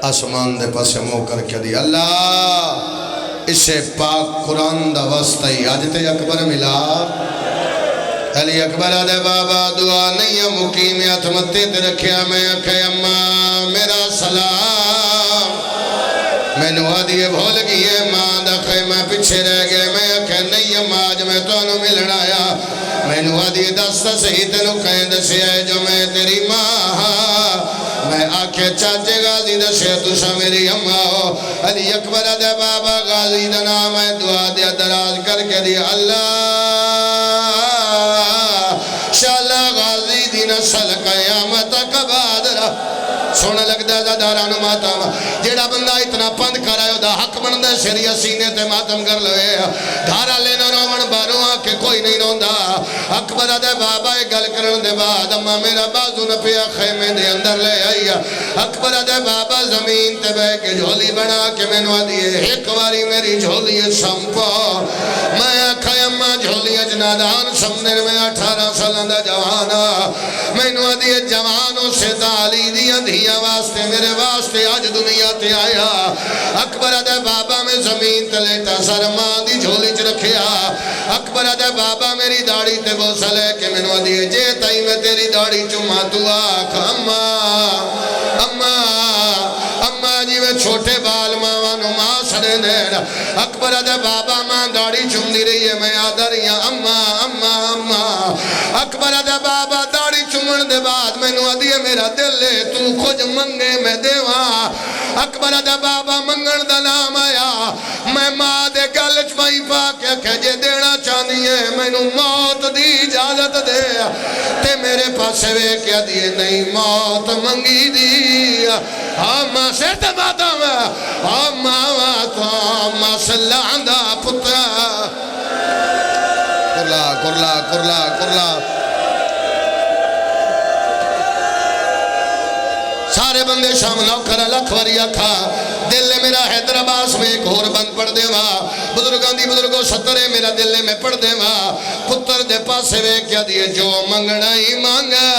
آسمان دے پاسے منہ کر کے دی اللہ اسے پاک قرآن دا واسطہ آج تے اکبر ملا علی اکبر دے بابا دعا نہیں مقیم اتمتے تے رکھیا میں اکھے اماں میرا سلام میں نوادیے بھول گئے ماں دکھے میں پچھے رہ گئے میں اکھے نہیں اماں آج میں تو انہوں ملن آیا میں نوادیے دستا صحیح تنو کہیں دسے آئے جو میں تیری ماں میں آکھے چاچے غازی دسے تو سا میری اماں ہو علی اکبر دے بابا غازی دا نام ہے دعا دیا دراز کر کے دی اللہ شاءاللہ غازی دی نسل قیامت کا بادرہ سونا لگتا ہے دارانو ماتم جیڑا بندہ اتنا پند کر آئے دا حق بندہ شریع سینے تے ماتم کر لوے دھارا لینا رومن بارو آکے کوئی نہیں روندا اکبر دے بابا گل کرن دے بعد اما میرا بازو نہ پیا خیمے دے اندر لے آئی اکبر دے بابا زمین تے بے کے جھولی بنا کے میں نوا دیئے ایک واری میری جھولی سمپا میں خیمہ جھولی اجنادان سمنر میں 18 سالہ دا جوانا میں نوا دیئے جوانوں سے تعالی دیا دیا واسطے میرے واسطے آج دنیا تے آیا اکبر دے بابا میں زمین تلیٹا سر ماں دی جھولی چ رکھیا اکبر دے بابا میری داڑی تے بوسا لے کے منو دیئے جے تائی میں تیری داڑی چما تو آکھ اماں جی میں چھوٹے بال ماں ماں سڑے دیر اکبر دے بابا ماں داڑی چم دی رہی ہے میں آدھریاں اماں اکبر دے بابا داڑی چمن دے بعد میں نو دیئے میرا دل لے تو کچھ منگے میں دیواں اکبر دے بابا منگن دا نام آیا میں ماں دے گلچ بائی پاکے کھجے دینا چاہنی ہے میں نو موت دی اجازت دے تے میرے پاسے وے کیا دیئے نہیں موت منگی دی آماں سے تے باتا میں آماں تو آماں سلان دا پتا کرلا سارے بندے شام نوکر لکھ وری اکھا دل میرا حیدر عباس میں ایک اور بند پڑھ دے ماں بزرگان دی بزرگوں سترے میرا دل میں پڑھ دے ماں پتر دے پاسے وے کیا دیئے جو منگنا ہی مانگا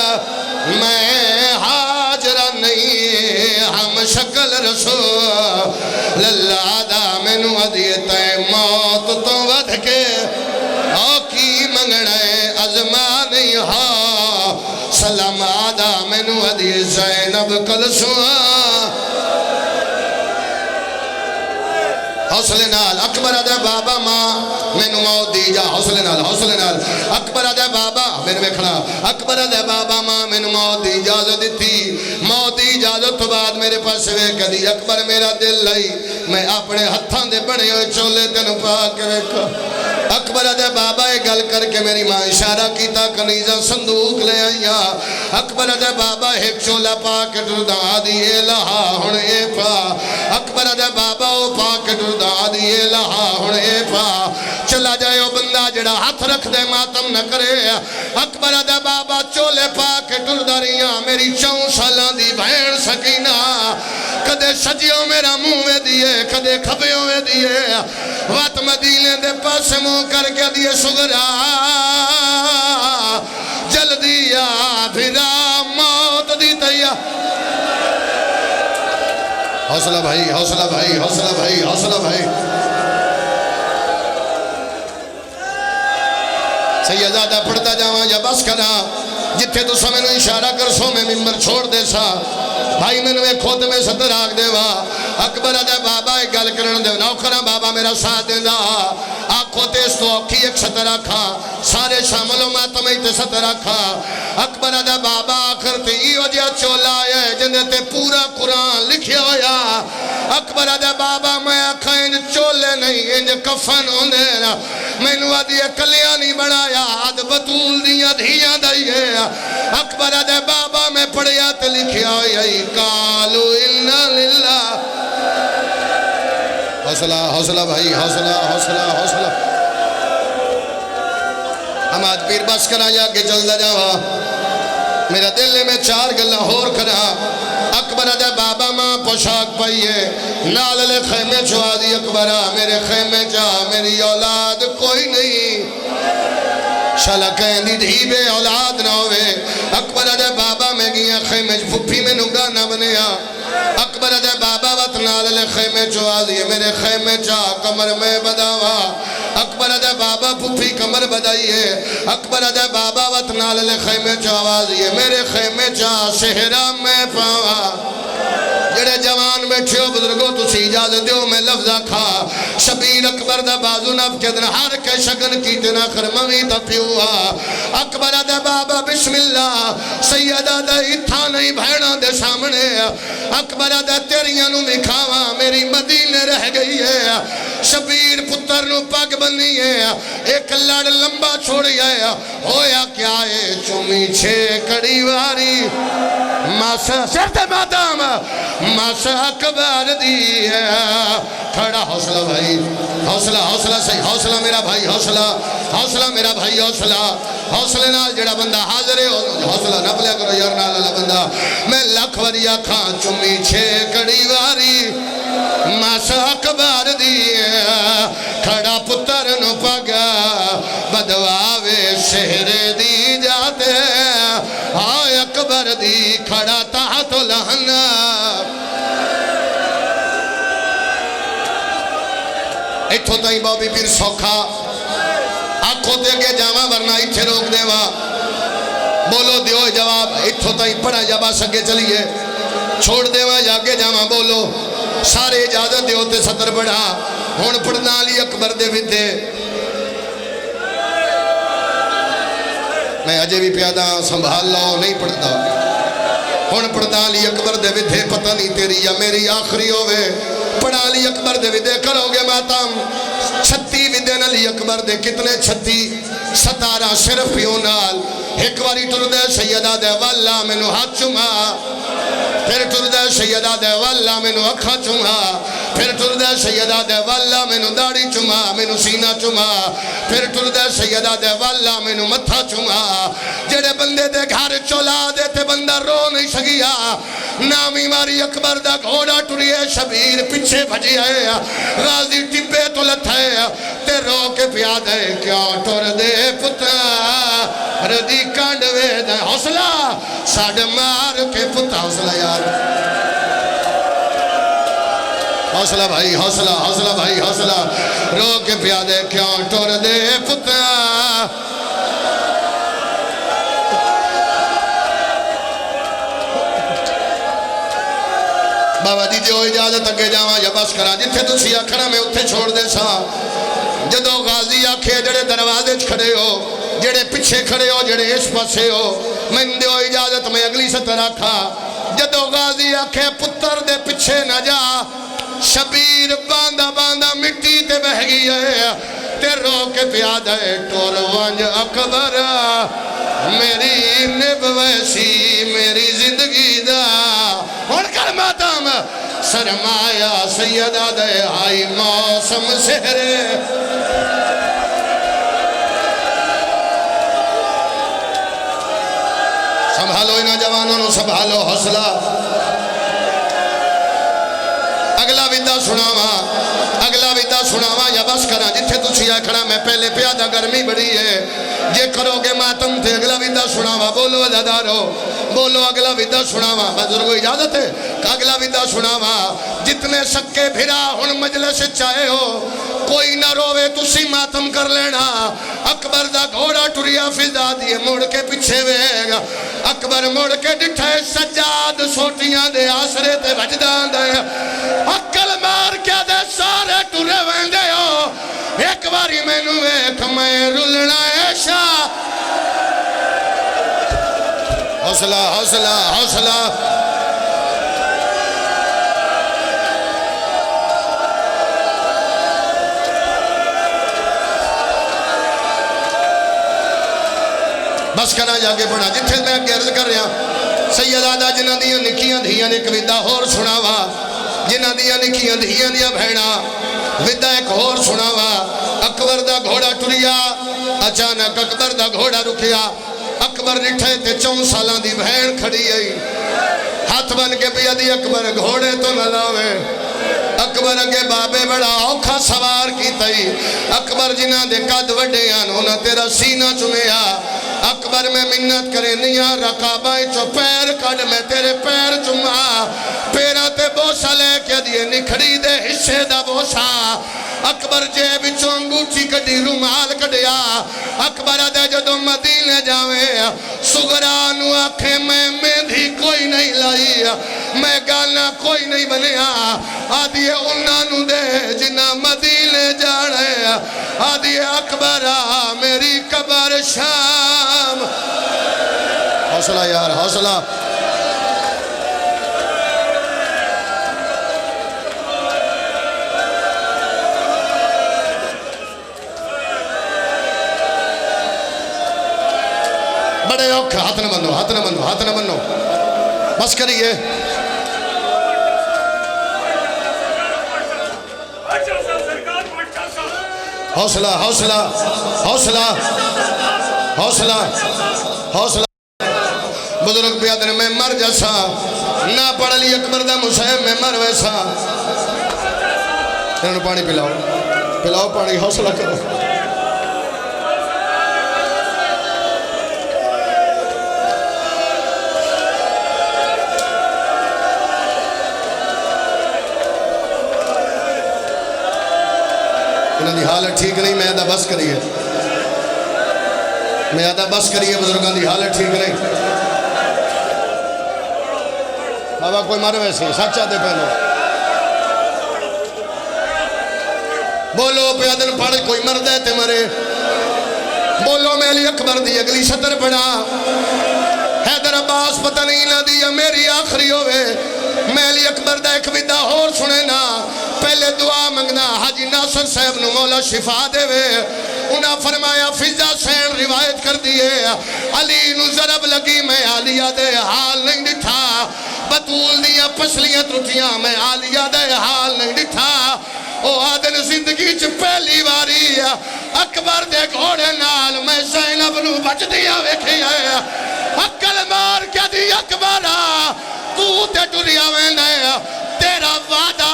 میں حاجرہ نہیں ہم شکل رسول اللہ دا منو دیئے تے موت تو ودھ کے آکی منگنا ہے ازمانی ہاں سلام آدھا منو دیئے زینب کلسوان حوصلے نال اکبر دے بابا ماں مینو موت دی جا حوصلے نال اکبر دے بابا میرے میں کھڑا اکبر دے بابا ماں مینو موت دی اجازت دیتی موت دی اجازت تو بعد میرے پاس وے کدی اکبر میرا دل لئی میں اپنے ہتھاں دے بنے ہوئے چولے تینوں پا کے ویکھا اکبر دے بابا ایک گل کر کے میری ماں اشارہ کیتا کنیزہ صندوق لے آئیا اکبر دے بابا ایک چولا پا کے ڈردہ دیئے لہا ہن اے پا اکبر دے بابا او پا کے ڈردہ دیئے لہا ہن اے پا چلا جائے او بندہ جڑا ہاتھ رکھ دے ماتم نہ کرے اکبر دے بابا چولے پا کے ڈردہ رہیاں میری 4 سالان دی بہن سکینہ کدے سجیوں میرا موے دیئے کدے کھبیوں میں دیئے وات مدینے دے پاس منہ کر کے دیئے سگرا جلدی آ بھرا موت دی تیا حوصلہ بھائی سیدادہ پڑھتا جاواں یا بس کرا جتھے تو سمیں نو اشارہ کر سو میں ممبر چھوڑ دے سا بھائی میں نوے خود میں ستر آگ دے وا اکبر دے بابا ایک گل کرن دے نوکرہ بابا میرا ساتھ دے دا آنکھوں تے اس تو اوکھی ایک ستر آکھا سارے شاملوں ماتمی تے ستر آکھا اکبر دے بابا آخر تے ای وجہ چولا ہے جندے تے پورا قرآن لکھیا ہویا اکبر دے بابا میں آکھا انج چولے نہیں انج کفن ہوندے نا میں نوہ دیئے کلیانی بڑھایا آد بطول دیاں دھیاں دائیے اکبر دے بابا میں پڑھیا تے لکھیا ہویا قالو انا للہ حوصلہ بھائی حوصلہ ہم آج پیر بس کرا جا کے جلدہ جاوا میرا دل میں 4 گلہ ہور کرا اکبر دے بابا ماں پوشاک پائیے نال لے خیمے چھوا دی اکبرہ میرے خیمے جا میری اولاد کوئی نہیں شالا کہیں دی دھیبے اولاد نہ ہوئے اکبر دے بابا میں گیا خیمے پھپی میں نگاہ نہ بنیا اکبر دے بابا خیمے چو آزیے میرے خیمے چا کمر میں بداوا اکبر دے بابا پھوپھی کمر بدائیے اکبر دے بابا وطنال لے خیمے چو آوازیے میرے خیمے چا صحرا میں پاوا جڑے جوان بیٹھے ہو بزرگوں تسی اجازت دیو میں لفظہ کھا شبیر اکبر دا بازو نف کے دن ہر کے شگن کی تنا خرموی تا پیوا اکبر دا بابا بسم اللہ سیدہ دا اتھا نہیں بھیڑا دے سامنے اکبر دا تیریانو مکھاوا میری مدینے رہ گئی ہے شبیر پتر نو پاک بنی ہے ایک لڑ لمبا چھوڑی ہے ہویا کیا ہے چومی چھے کڑی واری ماسا شرط مادام ماسا اکبر دی ہے کھڑا حوصلہ بھائی حوصلہ حوصلہ صحیح حوصلہ میرا بھائی حوصلہ میرا بھائی حوصلے نال جڑا بندہ حاضر ہے حوصلہ نہ پلیا کرو یار نال اللہ بندہ میں لکھ وریا کھاں چمی چھے کڑی واری ماسا اکبر دی ہے کھڑا پتر نو پگا بدواوے شہر دی جاتے ہائے اکبر دی کھڑا تحت لہنا ایتھو تائیں بابی پیر سوکھا آنکھوں دے کے جاما ورنہ ایتھے روک دے وا بولو دیو جواب ایتھو تائیں پڑھا جبا سکے چلیے چھوڑ دے وا جاگے جاما بولو سارے اجازت دیو تے سطر پڑھا ہون پڑھنا لی اکبر دے ویدے میں اجے بھی پیادا سنبھال لو نہیں پڑھتا ہون پڑھنا لی اکبر دے ویدے پتہ نہیں تیری یا میری آخری ہوئے پڑھا لی اکبر دے ویدے کرو گے ماتم 36 ویدے نلی اکبر دے کتنے 36 17 صرف پیونال ایک واری ٹر دے سیدہ دے واللہ منو ہاتھ چما پھر ٹر دے سیدہ دے واللہ منو اکھا چما پھر ٹر دے سیدہ دے واللہ منو داڑی چما منو سینہ چما پھر ٹر دے سیدہ دے واللہ منو متھا چما جڑے بندے دے گھر چولا دیتے بندہ رو نہیں سگیا نامی ماری اکبر دا گھوڑا ٹریے شبیر پچھے بھجی ہے غازی ٹپے تو لتھے تے رو کے پیاد ہے کیا ٹر دے پتا ردی کانڈوے دے حوصلہ ساڑھ مار کے پتا حوصلہ یار حوصلہ بھائی حوصلہ بھائی حوصلہ رو کے پیاد ہے کیا ٹر دے پتا بابا جی جو اجازت اگے جاواں یا بس کرا جتھے تسی آکھنا میں اتھے چھوڑ دے سا جدو غازی آکھے جڑے دروازے کھڑے ہو جڑے پیچھے کھڑے ہو جڑے اس پاسے ہو میں دیو اجازت میں اگلی سطر آکھا جدو غازی آکھے پتر دے پیچھے نہ جا شبیر باندھا باندھا مٹی تے بہ گئی ہے تے رو کے پیاد ہے ٹور ونج اکبر میری نب ویسی میری زندگی دا اور کلماتم سرمایہ سیدہ دے آئی موسم سہرے سنبھالو انہا جوانوں سنبھالو حوصلہ اگلا ویدہ سناوا یا بس کرا جتھے تسی آکھنا میں پہلے پیادہ گرمی بڑی ہے یہ کرو گے ماتم تھے اگلا ویدہ سناوا بولو عزادارو بولو اگلا ویدہ سناوا بزرگو اجازت ہے کہ اگلا ویدہ سناوا جتنے سکے بھرا ہن مجلس چاہے ہو کوئی نہ روے تسی ماتم کر لینا اکبر دا گھوڑا ٹریا فضا دیے موڑ کے پیچھے ویگا اکبر موڑ کے ڈٹھے سجاد سوٹیاں دے آسرے تے بجدان دے اکل مار کیا دے سارے ٹرے ویندے ہو ایک باری میں نو ایک میں رلنا ایشا حوصلہ بس کرنا جاگے پڑھا جتھے میں عرض کر رہا سید آدھا جنہ دیاں نکیاں دھیاں ایک ویدہ اور سناوا جنہ دیاں نکیاں دھیاں دیا بھیڑا ویدہ ایک اور سناوا اکبر دا گھوڑا ٹریا اچانک اکبر دا گھوڑا رکیا اکبر نٹھے تے 4 سالاں دی بھین کھڑی آئی ہاتھ بن کے پیا دی اکبر گھوڑے تو نہ لاوے اکبر اگے بابے بڑا اوکھا سوار کی تئی اکبر جنہ دے قد وڈے آن ہونا تیرا سینہ چنیا اکبر میں منت کرے نیا رقابائیں چو پیر کڑ میں تیرے پیر چما پیرا تے بوسا لے کے دیے نکھڑی دے حصے دا بوسا اکبر جیب چونگوٹی کڑی رومال کڑیا اکبر دے جدو مدینے جاوے سگرانو آنکھیں میں بھی کوئی نہیں لائی میں گانا کوئی نہیں بنیا آدھیے انہوں دے جنہ مدینے جانے آدھیے اکبرہ میری قبر شام حوصلہ یار حوصلہ بڑے اوکھ ہاتھ نہ بنو ہاتھ نہ بنو ہاتھ نہ بنو بس کریے حوصلہ حوصلہ حوصلہ حوصلہ حوصلہ بزرگ بیادر میں مر جیسا نہ پڑھ لی اکبر دا مسیب میں مر ویسا انہوں پانی پلاؤ پلاؤ پانی حوصلہ کرو انہوں دی حالت ٹھیک نہیں میں آدھا بس کریے میں آدھا بس کریے بزرگان دی حالت ٹھیک نہیں بابا کوئی مارے ویسے سچا دے پہنو بولو پیادن پڑھ کوئی مرد ہے تے مرے بولو میں علی اکبر دی اگلی سطر پڑھا حیدر عباس پتہ نہیں نہ دیا میری آخری ہوئے میں علی اکبر دا ایک ویدہ اور سنے نا پہلے دعا منگنا حاجی ناصر صاحب نو مولا شفا دے وے انہاں فرمایا فضا سین روایت کر دیئے علی نو ضرب لگی میں عالیہ دے حال نہیں ڈٹھا بطول دیا پسلیاں ترٹیاں میں عالیہ دے حال نہیں ڈٹھا او آدن زندگی چ پہلی باری اکبر دے گھوڑے نال میں زینب نو بچ دیا ویکھی ہے عقل مار کیا دی اکبرہ تو تے ٹریا ویندے تیرا وعدہ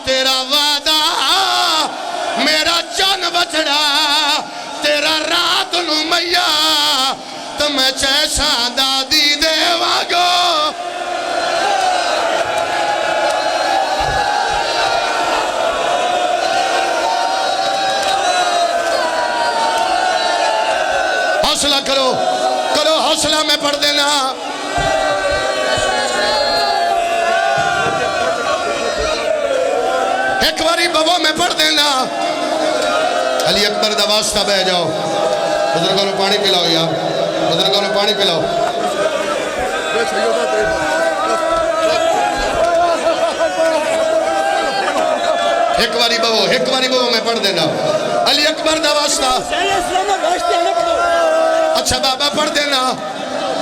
تیرا وعدہ میرا جان بچڑا تیرا رات نو میا تو میں چیسا دادی دے واگو حوصلہ کرو کرو حوصلہ میں پڑھ دینا ایک باری بابا میں پڑھ دینا علی اکبر دا واسطہ بہ جاؤ بزرگوں نے پانی پلاؤ یار بزرگوں نے پانی پلاؤ ایک باری بابا میں پڑھ دینا علی اکبر دا واسطہ اچھا بابا پڑھ دینا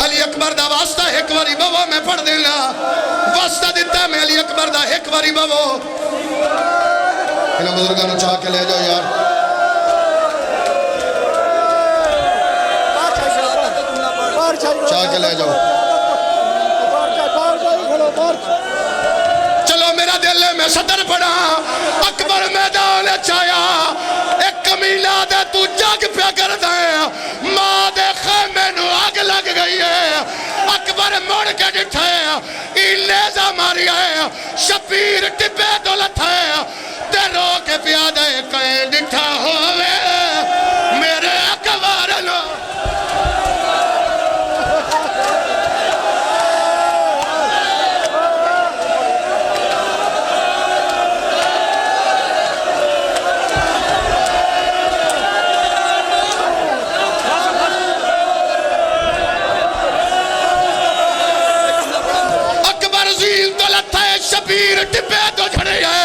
علی اکبر دا واسطہ ایک باری بابا میں پڑھ دینا واسطہ دیتا میں علی اکبر دا ایک باری بابا انہاں بزرگانوں چاہ کے لے جاؤ یار چاہ کے لے جاؤ چلو میرا دل میں صدر پڑا اکبر میدان چایا ایک کمیلہ دے تو جگ پہ کر دیں ماں دے خیمے نو آگ لگ گئی ہے اکبر مڑ کے ڈٹھے لیزہ ماری ہے شبیر ٹپے دولت ہے تے رو کے پیادے کہیں ڈٹھا ہوئے میرے اکبر نو شبیر ٹپے تو جھڑے ہے